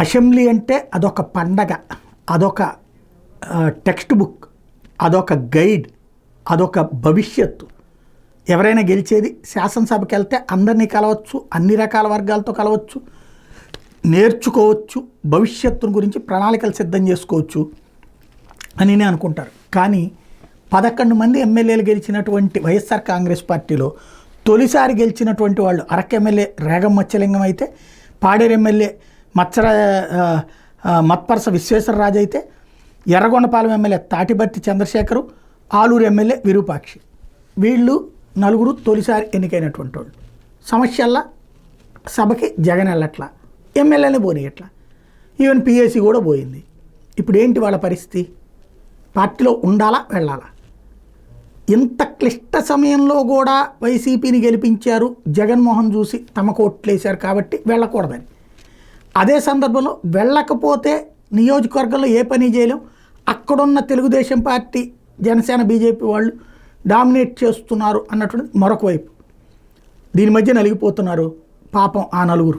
Assembly అంటే అదొక పండగ, అదొక టెక్స్ట్ బుక్, అదొక గైడ్, అదొక భవిష్యత్తు. ఎవరైనా గెలిచేది శాసనసభకి వెళ్తే అందరినీ కలవచ్చు, అన్ని రకాల వర్గాలతో కలవచ్చు, నేర్చుకోవచ్చు, భవిష్యత్తు గురించి ప్రణాళికలు సిద్ధం చేసుకోవచ్చు అని అనుకుంటారు. కానీ 11 మంది ఎమ్మెల్యేలు గెలిచినటువంటి వైఎస్ఆర్ కాంగ్రెస్ పార్టీలో తొలిసారి గెలిచినటువంటి వాళ్ళు అరకు ఎమ్మెల్యే రేగం మత్స్యలింగం అయితే, పాడేరు ఎమ్మెల్యే మత్పరస విశ్వేశ్వరరాజు అయితే, ఎర్రగొండపాలెం ఎమ్మెల్యే తాటిబర్తి చంద్రశేఖరు, ఆలూరు ఎమ్మెల్యే విరూపాక్షి. వీళ్ళు 4 తొలిసారి ఎన్నికైనటువంటి వాళ్ళు. సమస్యల్లా సభకి జగన్ వెళ్ళట్లా, ఎమ్మెల్యేనే పోనీయట్లా, ఈవెన్ పిఏసీ కూడా పోయింది. ఇప్పుడు ఏంటి వాళ్ళ పరిస్థితి? పార్టీలో ఉండాలా వెళ్ళాలా? ఇంత క్లిష్ట సమయంలో కూడా వైసీపీని గెలిపించారు, జగన్మోహన్ చూసి తమకు ఓట్లేశారు కాబట్టి వెళ్ళకూడదని. అదే సందర్భంలో వెళ్ళకపోతే నియోజకవర్గంలో ఏ పని చేయలేం, అక్కడున్న తెలుగుదేశం పార్టీ, జనసేన, బీజేపీ వాళ్ళు డామినేట్ చేస్తున్నారు అన్నటువంటి మరొక వైపు. దీని మధ్య నలిగిపోతున్నారు పాపం ఆ 4.